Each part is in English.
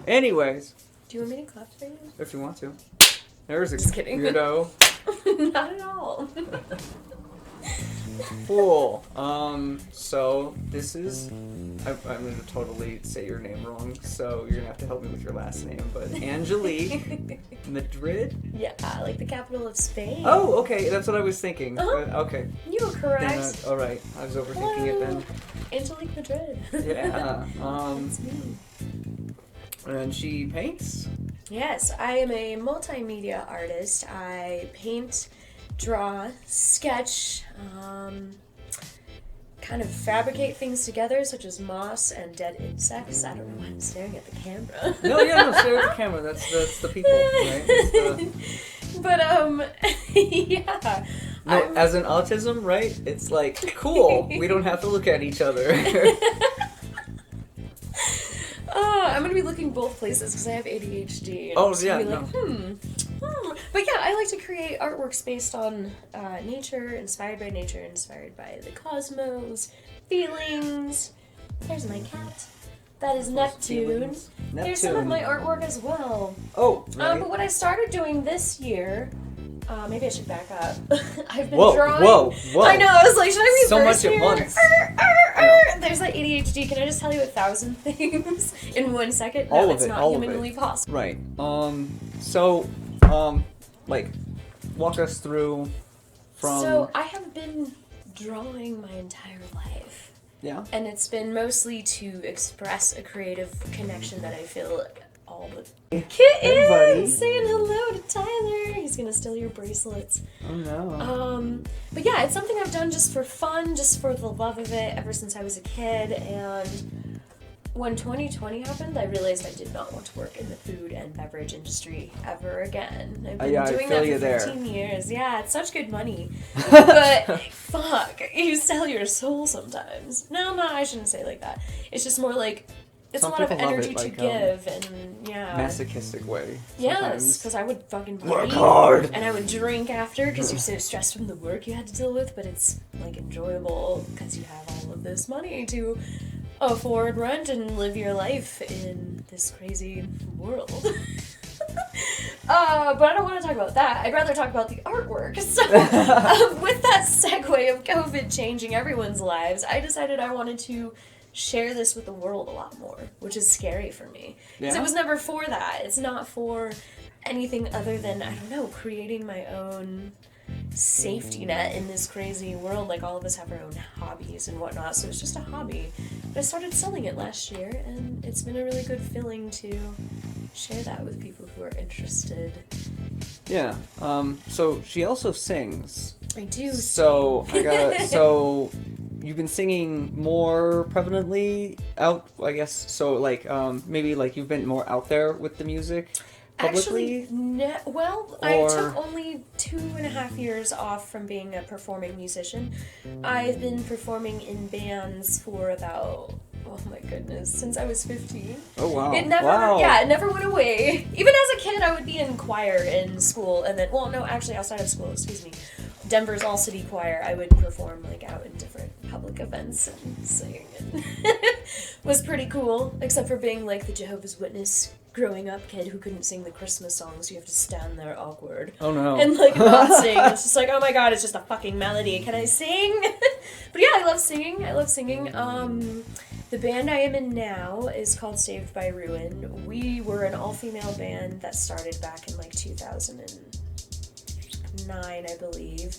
Anyways. Do you want me to clap for you? If you want to. There's a Just kidding. weirdo. Not at all. Cool. So this is... I'm going to totally say your name wrong, so you're going to have to help me with your last name, but Angelique Madrid? Yeah, like the capital of Spain. Oh, okay, that's what I was thinking. Okay. You were correct. Alright, I was overthinking it then. Angelique Madrid. Yeah. That's me. And she paints? Yes, I am a multimedia artist. I paint, draw, sketch, kind of fabricate things together, such as moss and dead insects. I don't know why I'm staring at the camera. No, stare at the camera. That's the people, right? But, yeah. No, as an autism, right? It's like, cool, we don't have to look at each other. I'm gonna be looking both places because I have ADHD. And Oh, I'm just yeah, gonna be like, But yeah, I like to create artworks based on nature, inspired by nature, inspired by the cosmos, feelings. There's my cat. That is Neptune. Here's some of my artwork as well. Oh, right. But what I started doing this year, maybe I should back up. I've been Whoa. I know, I was like, should I reverse So much here? at once. There's that ADHD. Can I just tell you 1,000 things in 1 second? All No, of it's it, not all of humanly it. possible. Right. Like, walk us through from... So, I have been drawing my entire life. Yeah? And it's been mostly to express a creative connection that I feel all the... Kitten! Saying hello to Tyler! He's gonna steal your bracelets. Oh no. But yeah, it's something I've done just for fun, just for the love of it, ever since I was a kid, and when 2020 happened, I realized I did not want to work in the food and beverage industry ever again. I've been doing that for 15 years. Yeah, it's such good money. But fuck, you sell your soul sometimes. No, I shouldn't say it like that. It's just more like, it's Some a lot of people love energy it, to like, give, and yeah. Masochistic way. Yes, because I would fucking work party, hard, and I would drink after because you're so stressed from the work you had to deal with, but it's like enjoyable because you have all of this money to afford rent and live your life in this crazy world. But I don't want to talk about that. I'd rather talk about the artwork. So, with that segue of COVID changing everyone's lives, I decided I wanted to share this with the world a lot more, which is scary for me. Because it was never for that. It's not for anything other than, I don't know, creating my own safety net in this crazy world. Like, all of us have our own hobbies and whatnot, so it's just a hobby. But I started selling it last year, and it's been a really good feeling to share that with people who are interested. Yeah. So she also sings. I do. So so you've been singing more prevalently out, I guess. So like maybe like you've been more out there with the music publicly? Actually, I took only 2.5 years off from being a performing musician. I've been performing in bands for about, oh my goodness, since I was 15. Oh wow. It never went away. Even as a kid, I would be in choir in school, and then, outside of school, excuse me. Denver's All City Choir, I would perform like out in different public events and sing. It was pretty cool, except for being like the Jehovah's Witness growing up kid who couldn't sing the Christmas songs. You have to stand there awkward. Oh no. And like not sing. It's just like, oh my god, it's just a fucking melody. Can I sing? But yeah, I love singing. The band I am in now is called Saved by Ruin. We were an all-female band that started back in like 2009, I believe.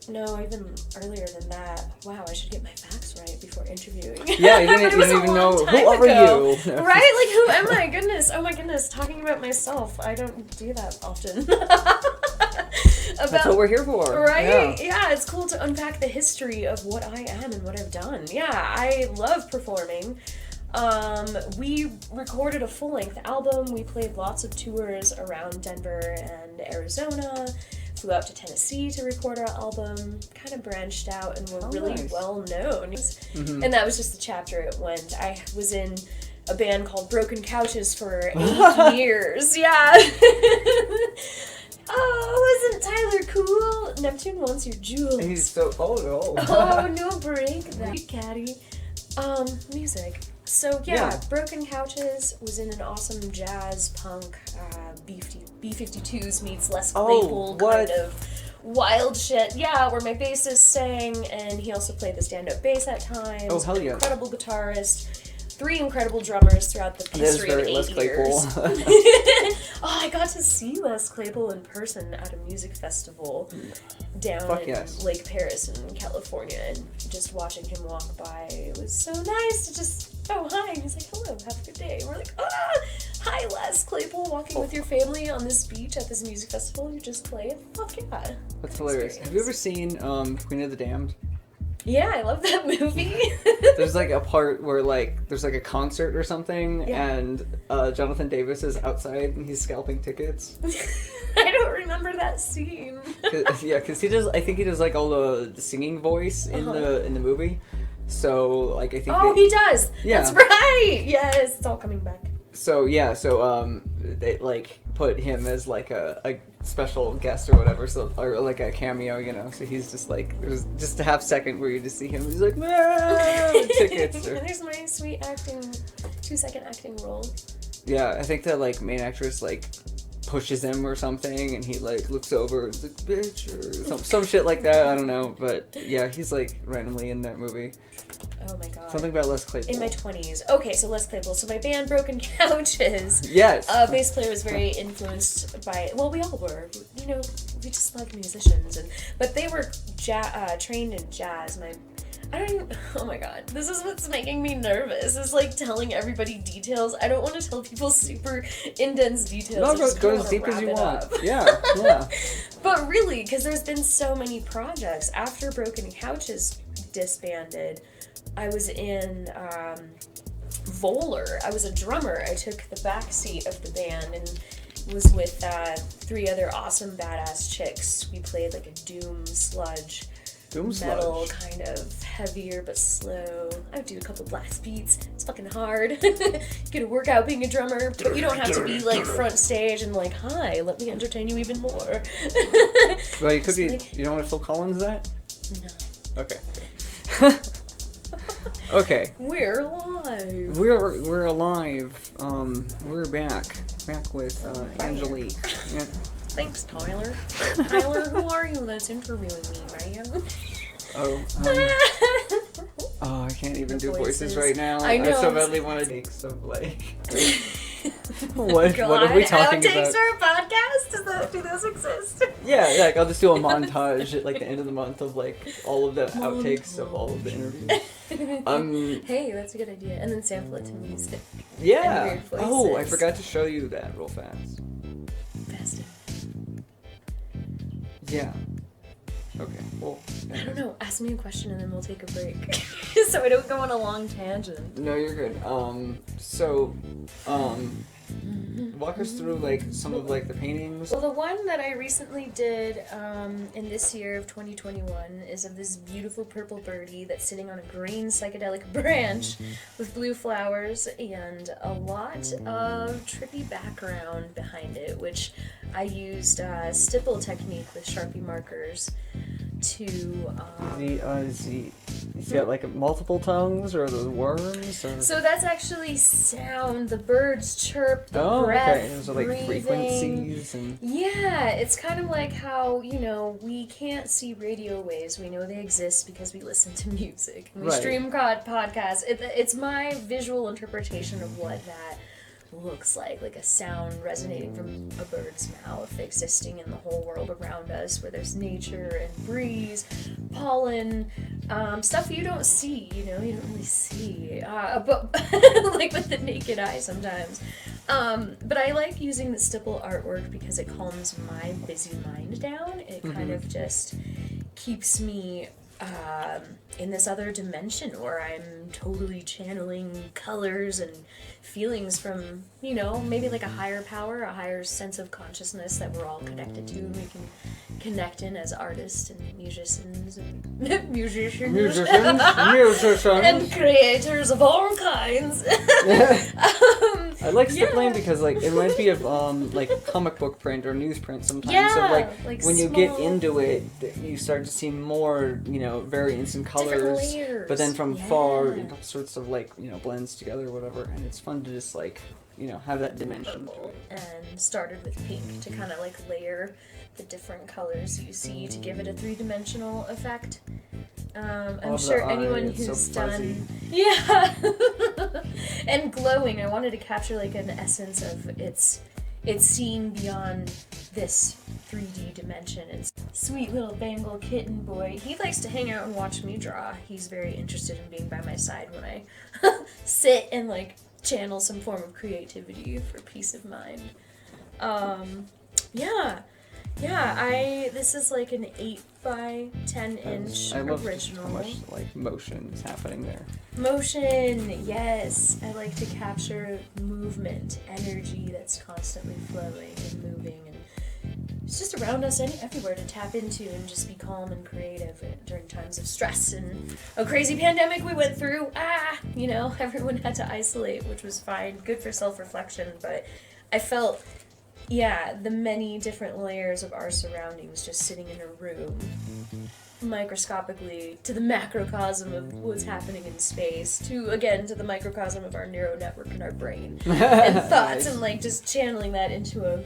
No, even earlier than that. Wow, I should get my facts right before interviewing. Yeah, you didn't even know. Who are you? Right? Like, who am I? Goodness. Oh my goodness. Talking about myself. I don't do that often. That's what we're here for. Right? Yeah, it's cool to unpack the history of what I am and what I've done. Yeah, I love performing. We recorded a full-length album. We played lots of tours around Denver and Arizona. Flew out to Tennessee to record our album, kind of branched out and were really well known. Mm-hmm. And that was just the chapter it went. I was in a band called Broken Couches for 8 years. Yeah. Oh, isn't Tyler cool? Neptune wants your jewels. He's so... Oh, no. Oh, no break. That catty. Music. So Yeah. Broken Couches was in an awesome jazz punk B-52s meets Les Claypool kind of wild shit. Yeah, where my bassist sang, and he also played the stand-up bass at times. Oh, hell yeah. Incredible guitarist. 3 incredible drummers throughout the history of 8 Les Claypool. years. I got to see Les Claypool in person at a music festival down in Lake Paris in California, and just watching him walk by, it was so nice to just, oh, hi, and he's like, hello, have a good day. And we're like, hi, Les Claypool, walking with your family on this beach at this music festival you just played. Fuck yeah. That's hilarious. Have you ever seen Queen of the Damned? Yeah, I love that movie. There's like a part where like there's like a concert or something, and Jonathan Davis is outside and he's scalping tickets. I don't remember that scene. Because he does. I think he does like all the singing voice in the movie. So like I think. Oh, he does. Yeah. That's right. Yes, it's all coming back. So yeah, they like put him as like a special guest or whatever, so or like a cameo, you know. So he's just like there's just a half second where you just see him. He's like, tickets. There's my sweet 2-second acting role. Yeah, I think that like main actress like pushes him or something, and he like looks over and is like, bitch, or some shit like that. I don't know, but yeah, he's like randomly in that movie. Oh my god. Something about Les Claypool. In my 20s. Okay, so Les Claypool. So my band Broken Couches. Yes. Bass player was very influenced by, well, we all were. You know, we just love musicians. But they were trained in jazz. Oh my god, this is what's making me nervous, is like telling everybody details. I don't want to tell people super in-dense details. No, go as deep as you want. Yeah. But really, because there's been so many projects. After Broken Couches disbanded, I was in Voller. I was a drummer. I took the back seat of the band and was with 3 other awesome badass chicks. We played like a doom sludge. Metal, kind of heavier but slow. I would do a couple blast beats. It's fucking hard. Get a workout being a drummer, but you don't have to be like front stage and like, hi, let me entertain you even more. Well, you could be. You know what Phil Collins is at? No. Okay. Okay. We're alive. We're alive. We're back with AngeliQue. Yeah. Thanks, Tyler. Tyler, who are you that's interviewing me, man? I can't even do voices right now. I know. I so badly want to take some, like... what are we talking about? Outtakes for a podcast? Do those exist? Yeah, like I'll just do a montage at like the end of the month of like all of the outtakes of all of the interviews. Hey, that's a good idea. And then sample it to music. Yeah. Oh, I forgot to show you that real fast. Yeah. Okay. Well. I don't know. Ask me a question and then we'll take a break, so I don't go on a long tangent. No, you're good. Walk us through like some of like the paintings. Well, the one that I recently did in this year of 2021 is of this beautiful purple birdie that's sitting on a green psychedelic branch with blue flowers and a lot of trippy background behind it, which I used stipple technique with Sharpie markers to Is that like multiple tongues or the worms? Or? So that's actually sound. The birds chirp, the breath, okay. Those are like breathing. Frequencies and... Yeah, it's kind of like how, you know, we can't see radio waves. We know they exist because we listen to music. We stream podcasts. It's my visual interpretation of what that looks like a sound resonating from a bird's mouth existing in the whole world around us, where there's nature and breeze, pollen, stuff you don't see, you don't really see, but like with the naked eye sometimes. But I like using the stipple artwork because it calms my busy mind down. It kind of just keeps me in this other dimension where I'm totally channeling colors and feelings from, you know, maybe like a higher power, a higher sense of consciousness that we're all connected to, and we can connect in as artists and musicians and musicians and creators of all kinds. I like stippling because like it reminds me of like comic book print or newsprint sometimes. Yeah, so like when you small, get into it, you start to see more, you know, variants in colors. layers. But then from far, it all sorts of like, you know, blends together or whatever, and it's fun to just like, you know, have that dimension. And started with pink to kind of like layer the different colors you see to give it a three-dimensional effect. I'm sure anyone who's done, yeah, and glowing. I wanted to capture like an essence of it's seeing beyond this 3D dimension. And sweet little Bengal kitten boy, he likes to hang out and watch me draw. He's very interested in being by my side when I sit and like channel some form of creativity for peace of mind. This is like an 8 by 10 inch I love original. how much like motion is happening there. Motion, yes. I like to capture movement, energy that's constantly flowing and moving, and it's just around us and everywhere to tap into and just be calm and creative during times of stress and a crazy pandemic we went through. You know, everyone had to isolate, which was fine, good for self-reflection, but I felt, the many different layers of our surroundings just sitting in a room, microscopically, to the macrocosm of what's happening in space, to the microcosm of our neural network in our brain, and thoughts, Nice. and like just channeling that into a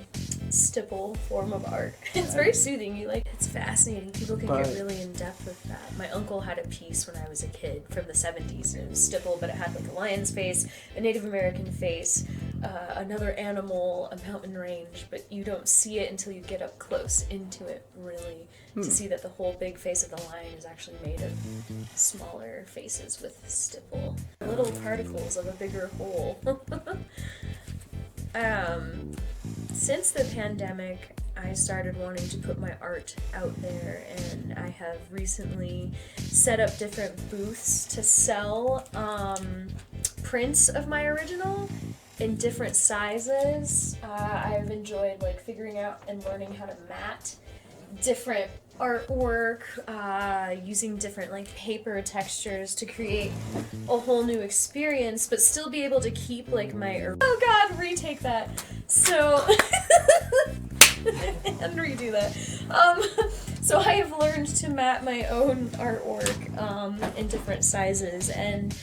stipple form of art. It's very soothing. It's fascinating. People can get really in depth with that. My uncle had a piece when I was a kid from the 70s, and it was stipple, but it had like a lion's face, a Native American face, another animal, a mountain range, but you don't see it until you get up close into it, really, to see that the whole big face of the lion is actually made of smaller faces with stipple. Little particles of a bigger whole. Since the pandemic, I started wanting to put my art out there, and I have recently set up different booths to sell prints of my original in different sizes. I've enjoyed like figuring out and learning how to mat different artwork, using different like paper textures to create a whole new experience, but still be able to keep like my retake that. So and redo that. So I have learned to mat my own artwork in different sizes, and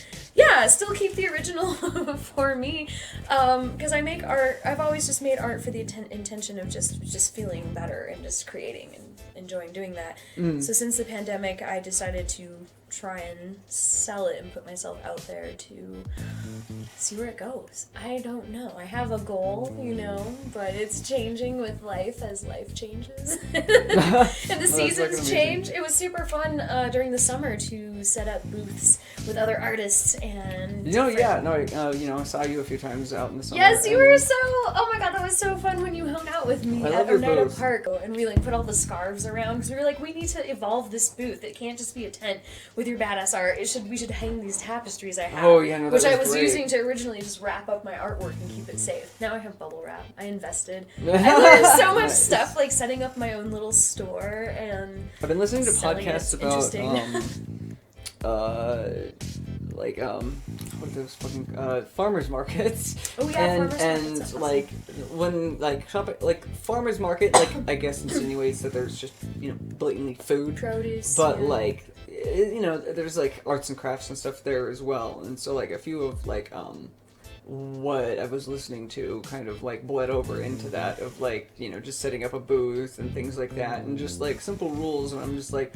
still keep the original for me, because I make art. I've always just made art for the intention of just feeling better and just creating and enjoying doing that. So since the pandemic, I decided to try and sell it and put myself out there to see where it goes. I don't know. I have a goal, you know, but it's changing with life as life changes. And the seasons change. It was super fun during the summer to set up booths with other artists and I saw you a few times out in the summer. Yes, you were so, oh my god, that was so fun when you hung out with me at Oneida Park, and we like put all the scarves around, because we were like, we need to evolve this booth. It can't just be a tent with your badass art. We should hang these tapestries I have, which I was using to originally just wrap up my artwork and keep it safe. Now I have bubble wrap. I invested. I learned so much stuff, like setting up my own little store, and I've been listening to podcasts about what are those fucking farmers markets. Oh yeah, and farmers markets. like when like shopping, like farmers market, like I guess insinuates that there's just, you know, blatantly food, produce, but like, you know, there's like arts and crafts and stuff there as well, and so like a few of like what I was listening to kind of like bled over into that of like, you know, just setting up a booth and things like that, and just like simple rules, and I'm just like,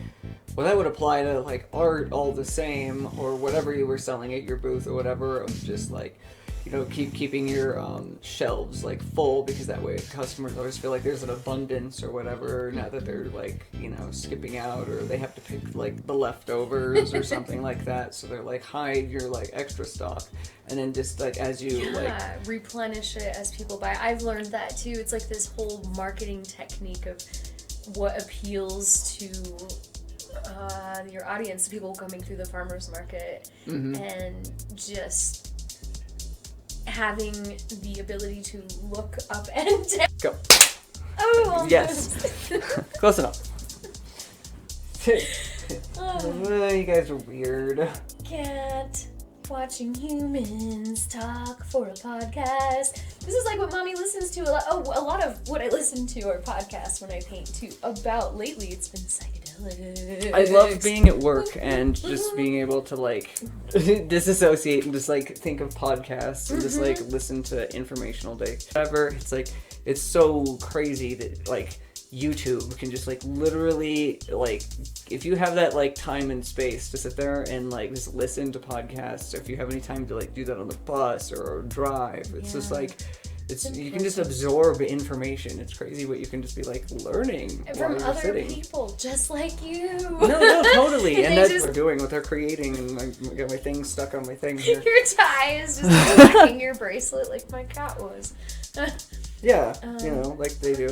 well, that would apply to like art all the same, or whatever you were selling at your booth or whatever, of just like, you know, keeping your shelves like full, because that way customers always feel like there's an abundance or whatever, not that they're like, you know, skipping out, or they have to pick like the leftovers or something like that, so they're like, hide your like extra stock, and then just like as you like replenish it as people buy. I've learned that too. It's like this whole marketing technique of what appeals to your audience, the people coming through the farmers market, and just having the ability to look up and down. Go. Oh, Yes. Close enough. Oh. You guys are weird. Cat watching humans talk for a podcast. This is like what mommy listens to a lot. Oh, a lot of what I listen to are podcasts when I paint too. About lately, it's been psychedelic. I love being at work and just being able to like disassociate and just like think of podcasts and just like listen to informational day. Whatever. It's like it's so crazy that like YouTube can just like literally like if you have that like time and space to sit there and like just listen to podcasts, or if you have any time to like do that on the bus or drive, it's just like it's you can just absorb information. It's crazy what you can just be like learning from while you're other sitting. people just like you. No, totally. And that's just... what they're doing, what they're creating, and I got my thing stuck on my thing here. Your tie is just locking your bracelet like my cat was. Yeah, you know, like they do.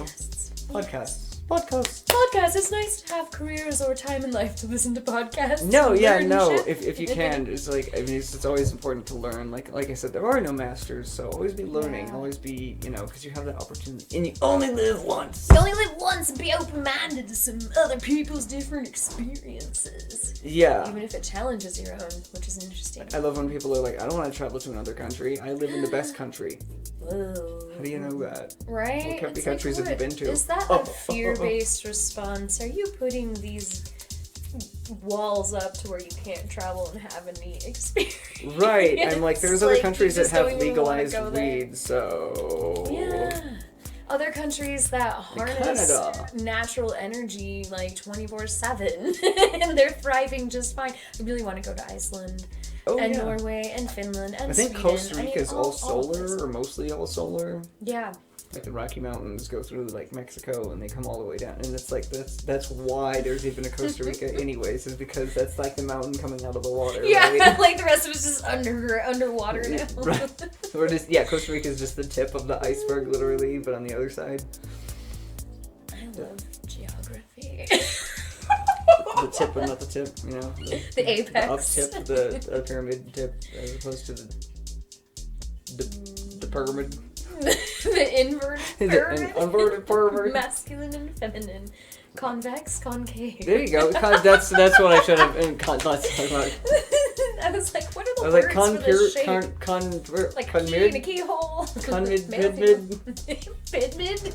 Podcasts. Podcasts. It's nice to have careers or time in life to listen to podcasts. No, yeah, learn no. shit. If you can, it's like I mean, it's always important to learn. Like I said, there are no masters, so always be learning. Yeah. Always be, you know, because you have that opportunity, and you only live once. You only live once, and be open-minded to some other people's different experiences. Yeah. Even if it challenges your own, which is interesting. I love when people are like, I don't want to travel to another country. I live in the best country. Whoa. How do you know that? Right? What It's countries have you been to? Is that a fear-based response? Are you putting these walls up to where you can't travel and have any experience? Right. I'm like, there's other countries you that just have don't even legalized wanna go there. weed, so... Yeah. Other countries that harness Canada. natural energy like 24/7 and they're thriving just fine. I really want to go to Iceland and Norway and Finland and I think Sweden. Costa Rica is all solar, or mostly all solar. Yeah. Like the Rocky Mountains go through like Mexico and they come all the way down, and it's like that's why there's even a Costa Rica anyways, is because that's like the mountain coming out of the water. Yeah, right? like the rest of it's just underwater now. Right. We're just Costa Rica is just the tip of the iceberg, literally, but on the other side. I love geography. The tip but not the tip, you know. The apex. The up tip, the pyramid tip, as opposed to the pyramid. The inverted pyramid. The inverted pyramid. Masculine and feminine. Convex, concave. There you go. That's what I should have. I was like, what are the I was words like for this shape? Like a key in a keyhole. Convid. Bidmid.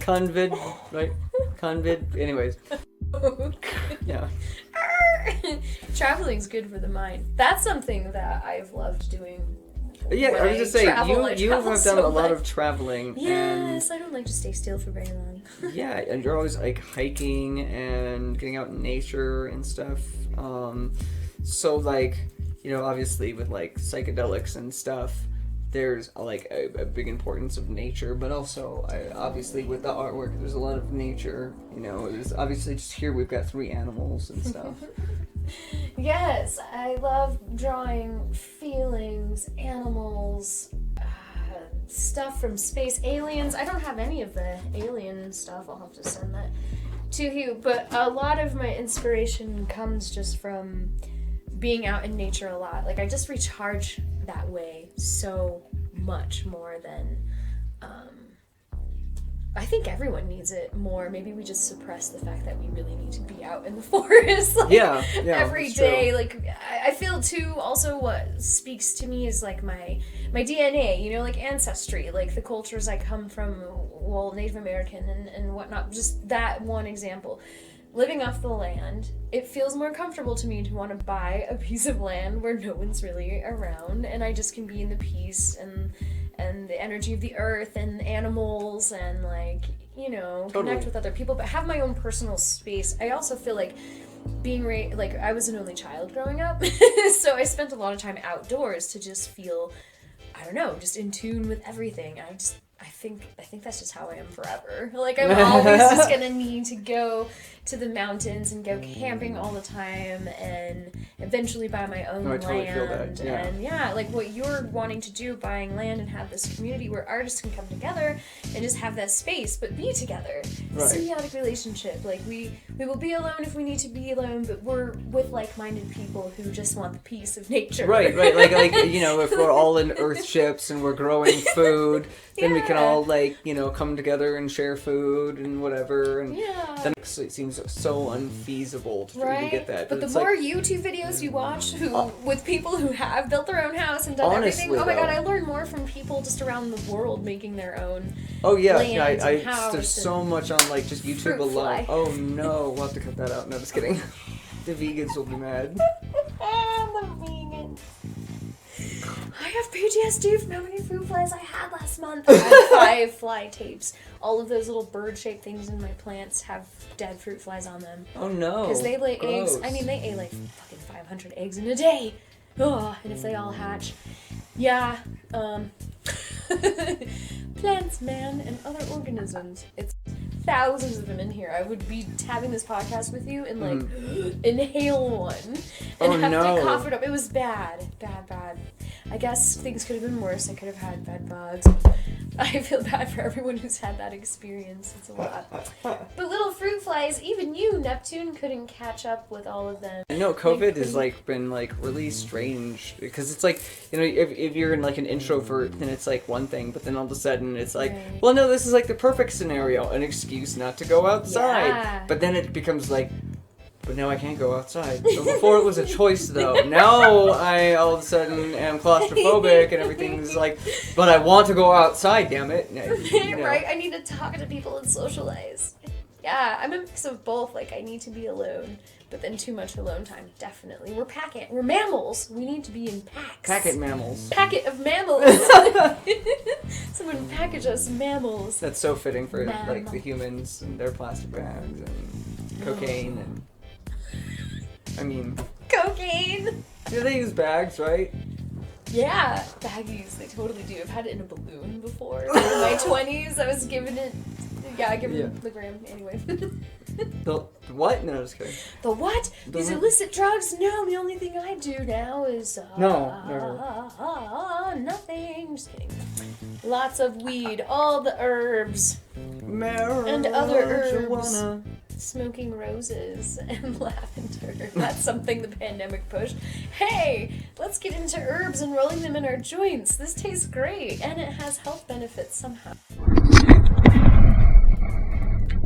Convid. Right. Convid. Anyways. Yeah. Traveling's good for the mind. That's something that I've loved doing. Yeah, I was just saying, you have done so a lot much. of traveling. Yes, I don't like to stay still for very long. Yeah, and you're always like hiking and getting out in nature and stuff. So like, you know, obviously with like psychedelics and stuff, there's like a big importance of nature, but also obviously with the artwork, there's a lot of nature. You know, there's obviously just here we've got 3 animals and stuff. Yes, I love drawing feelings, animals, stuff from space, aliens. I don't have any of the alien stuff. I'll have to send that to you. But a lot of my inspiration comes just from being out in nature a lot. Like I just recharge that way so much more than I think everyone needs it more. Maybe we just suppress the fact that we really need to be out in the forest every day. True. Like I feel too also what speaks to me is like my DNA, you know, like ancestry, like the cultures I come from, well, Native American and whatnot. Just that one example. Living off the land, it feels more comfortable to me to want to buy a piece of land where no one's really around and I just can be in the peace and the energy of the earth and animals and like, you know, connect with other people, but have my own personal space. I also feel like being like I was an only child growing up, so I spent a lot of time outdoors to just feel, I don't know, just in tune with everything. I think that's just how I am forever. Like, I'm always just gonna need to go to the mountains and go camping all the time, and eventually buy my own I totally land. feel that, yeah. And yeah, like what you're wanting to do, buying land and have this community where artists can come together and just have that space, but be together. Right. Symbiotic relationship. Like we will be alone if we need to be alone, but we're with like-minded people who just want the peace of nature. Right. Like you know, if we're all in earth ships and we're growing food, then we can all like, you know, come together and share food and whatever. And then it seems so unfeasible to get that. But the it's more like, YouTube videos you watch with people who have built their own house and done honestly, everything, oh my god, though, I learn more from people just around the world making their own oh yeah, land I and house there's so much on like just YouTube fruit alone. fly. Oh no, we'll have to cut that out. No, just kidding. The vegans will be mad. The vegans. I have PTSD from how many fruit flies I had last month. I had 5 fly tapes. All of those little bird-shaped things in my plants have dead fruit flies on them. Oh no. Because they lay gross. eggs. I mean, they ate like fucking 500 eggs in a day. Oh, and if they all hatch. Yeah. Plants, man, and other organisms. It's thousands of them in here. I would be having this podcast with you and like inhale one and have to cough it up. It was bad. Bad. I guess things could have been worse. I could have had bed bugs. I feel bad for everyone who's had that experience. It's a lot. But little fruit flies, even you, Neptune, couldn't catch up with all of them. No, COVID has like been like really strange because it's like, you know, if you're in like an introvert, then it's like one thing, but then all of a sudden it's like, well, no, this is like the perfect scenario, an excuse not to go outside. Yeah. But then it becomes like, but now I can't go outside. So before it was a choice though. Now I all of a sudden am claustrophobic and everything's like, but I want to go outside, damn it. You know. Right? I need to talk to people and socialize. Yeah, I'm a mix of both. Like, I need to be alone, but then too much alone time, definitely. We're mammals. We need to be in packs. Packet mammals. Packet of mammals. Someone package us mammals. That's so fitting for like the humans and their plastic bags and cocaine and... I mean... Cocaine! Do they use bags, right? Yeah, baggies, they totally do. I've had it in a balloon before. In my 20s, I was given it... Yeah, the gram, anyway. The what? No, just kidding. The what? These illicit drugs? No, the only thing I do now is... nothing. Just kidding. Lots of weed, all the herbs. And other herbs. Smoking roses and lavender. That's something the pandemic pushed. Hey, let's get into herbs and rolling them in our joints. This tastes great, and it has health benefits somehow.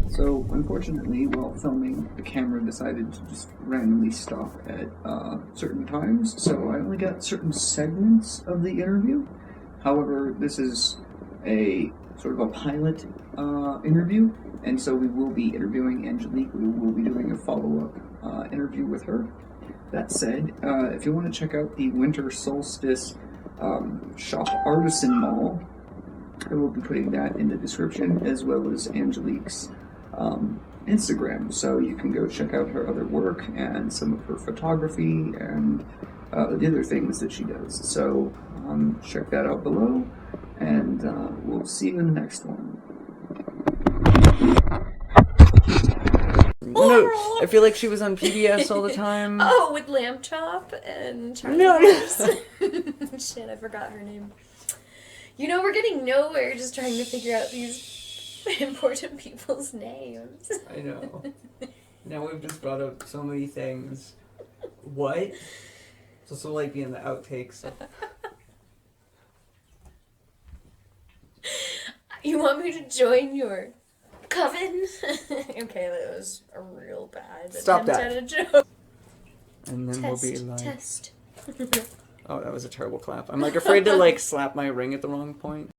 So, unfortunately, while filming, the camera decided to just randomly stop at certain times, so I only got certain segments of the interview. However, this is a sort of a pilot interview, and so we will be interviewing AngeliQue. We will be doing a follow-up interview with her. That said, if you want to check out the Winter Solstice shop Artisan Mall, I will be putting that in the description, as well as Angelique's Instagram, so you can go check out her other work and some of her photography and the other things that she does. So check that out below, and we'll see you in the next one. No, I feel like she was on PBS all the time. Oh, with Lamb Chop and Charlie. No. Shit, I forgot her name. You know, we're getting nowhere just trying to figure out these important people's names. I know. Now we've just brought up so many things. What? This will like be in the outtakes. You want me to join your coven? Okay, that was a real bad Stop attempt that. at a joke. And then we'll be like... Test. Oh, that was a terrible clap. I'm like afraid to like slap my ring at the wrong point.